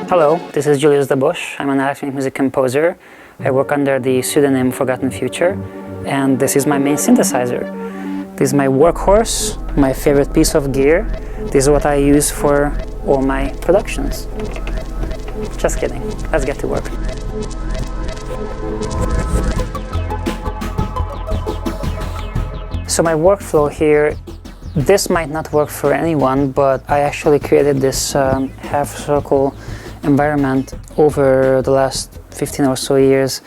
Hello, this is Julius Dobos. I'm an electronic music composer. I work under the pseudonym Forgotten Future, and this is my main synthesizer. This is my workhorse, my favorite piece of gear. This is what I use for all my productions. Just kidding. Let's get to work. So my workflow here, this might not work for anyone, but I actually created this half-circle environment over the last 15 or so years.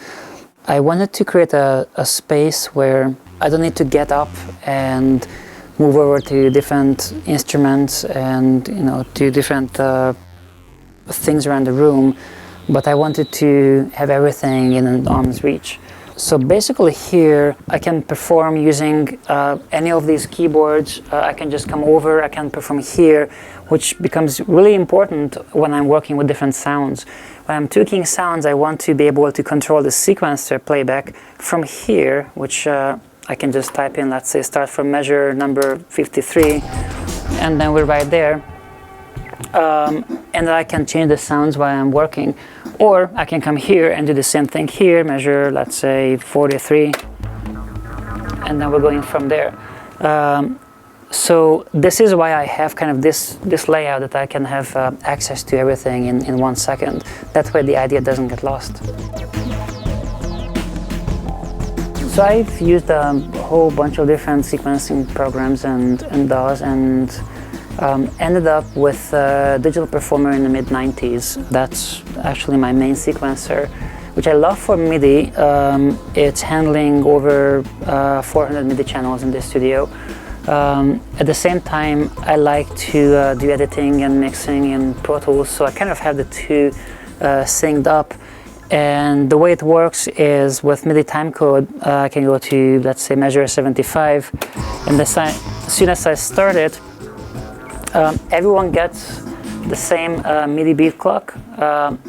I wanted to create a space where I don't need to get up and move over to different instruments and do different things around the room, but I wanted to have everything in an arm's reach. So basically here I can perform using any of these keyboards. I can just come over, I can perform here, which becomes really important when I'm working with different sounds. When I'm tweaking sounds, I want to be able to control the sequencer playback from here, which I can just type in, let's say, start from measure number 53, and then we're right there. And I can change the sounds while I'm working. Or I can come here and do the same thing here, measure, let's say, 43, and then we're going from there. So this is why I have kind of this layout, that I can have access to everything in 1 second. That way the idea doesn't get lost. So I've used a whole bunch of different sequencing programs and DAWs, and ended up with Digital Performer in the mid-90s. That's actually my main sequencer, which I love for MIDI. It's handling over 400 MIDI channels in the studio. At the same time, I like to do editing and mixing in Pro Tools, so I kind of have the two synced up. And the way it works is with MIDI timecode, I can go to, let's say, measure 75, and as soon as I start it, everyone gets the same MIDI beat clock.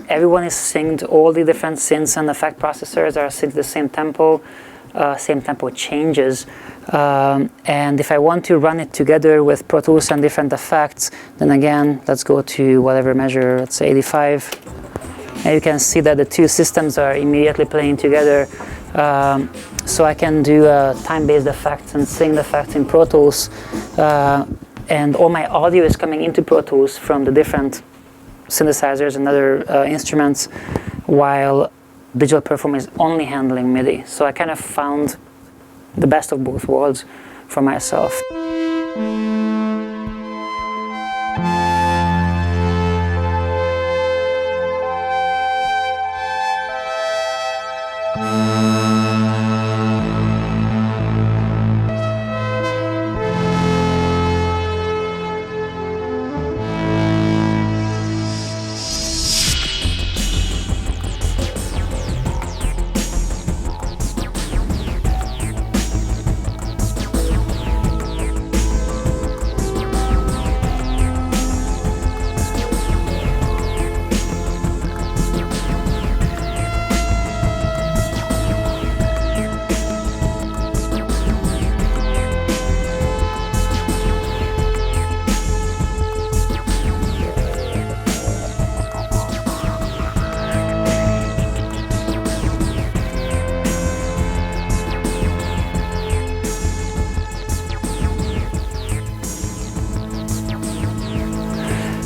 Everyone is synced. All the different synths and effect processors are synced the same tempo changes. And if I want to run it together with Pro Tools and different effects, then again, let's go to whatever measure, let's say 85. And you can see that the two systems are immediately playing together. So I can do time-based effects and sync effects in Pro Tools. And all my audio is coming into Pro Tools from the different synthesizers and other instruments, while Digital Performer is only handling MIDI. So I kind of found the best of both worlds for myself.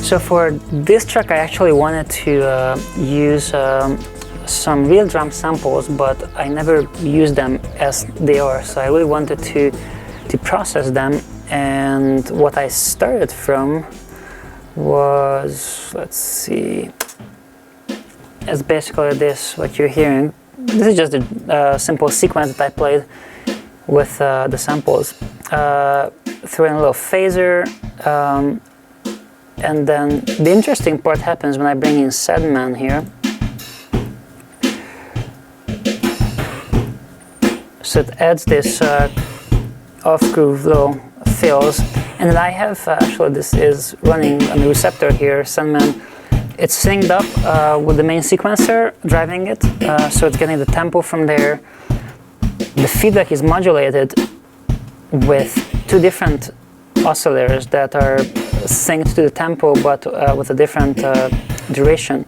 So for this track, I actually wanted to use some real drum samples, but I never used them as they are. So I really wanted to process them. And what I started from was, let's see, it's basically this, what you're hearing. This is just a simple sequence that I played with the samples. Throw in a little phaser. And then the interesting part happens when I bring in Sedman here. So it adds this off-groove little fills. And then I have, actually this is running on the receptor here, Sedman. It's synced up with the main sequencer, driving it. So it's getting the tempo from there. The feedback is modulated with two different oscillators that are synced to the tempo, but with a different duration,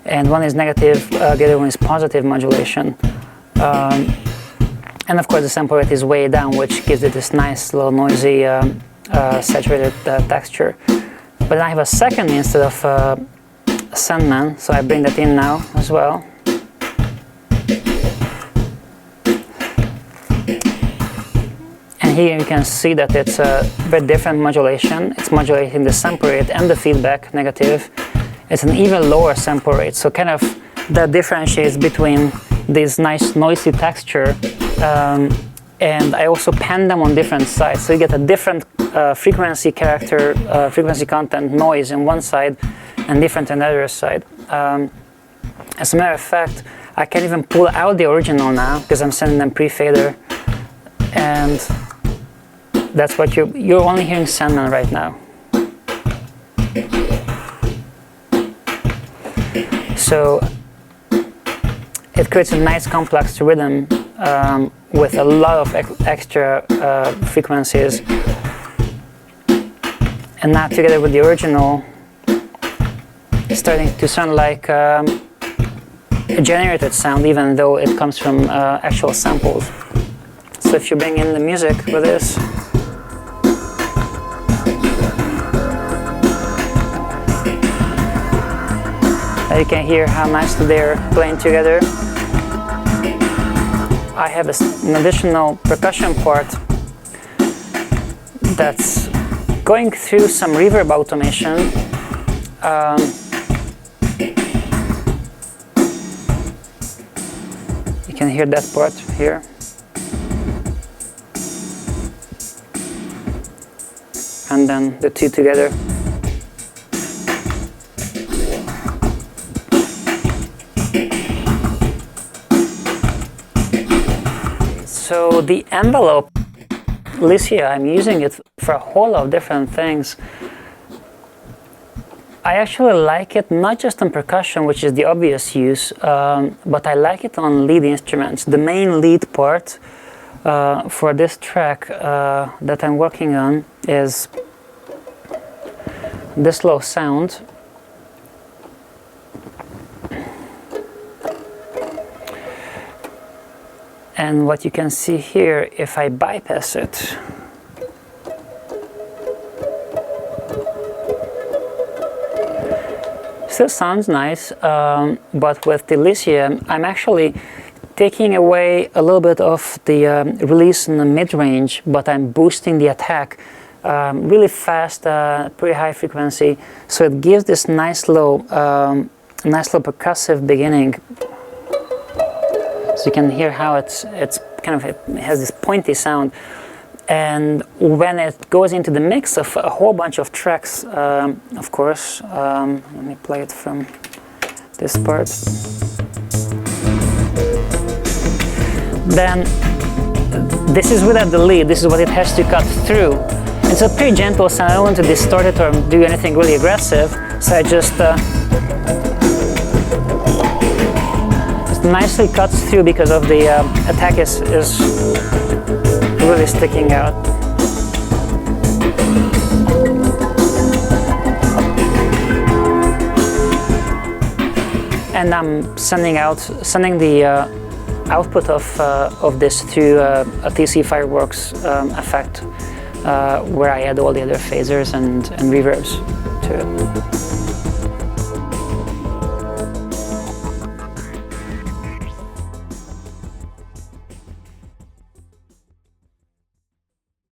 and one is negative, the other one is positive modulation. And of course the sample rate is way down, which gives it this nice little noisy saturated texture. But then I have a second instead of Sandman, so I bring that in now as well. And here you can see that it's a very different modulation. It's modulating the sample rate and the feedback negative. It's an even lower sample rate, so kind of that differentiates between this nice noisy texture, and I also pan them on different sides, so you get a different frequency character, frequency content noise on one side and different on the other side. As a matter of fact, I can even pull out the original now because I'm sending them pre-fader, and that's what you're only hearing Sandman right now. So it creates a nice complex rhythm with a lot of extra frequencies, and now together with the original, it's starting to sound like a generated sound, even though it comes from actual samples. So if you bring in the music with this, you can hear how nicely they're playing together. I have an additional percussion part that's going through some reverb automation. You can hear that part here. And then the two together. So the envelope, Lycia, I'm using it for a whole lot of different things. I actually like it not just on percussion, which is the obvious use, but I like it on lead instruments. The main lead part for this track that I'm working on is this low sound. And what you can see here, if I bypass it, still sounds nice, but with the Lycia, I'm actually taking away a little bit of the release in the mid-range, but I'm boosting the attack really fast, pretty high frequency, so it gives this nice little percussive beginning. So you can hear how it has this pointy sound, and when it goes into the mix of a whole bunch of tracks, of course, let me play it from this part. Then this is without the lead. This is what it has to cut through. It's a pretty gentle sound. I don't want to distort it or do anything really aggressive, so I just nicely cuts through because of the attack is really sticking out. And I'm sending the output of this through a TC Fireworks effect, where I add all the other phasers and reverbs to it.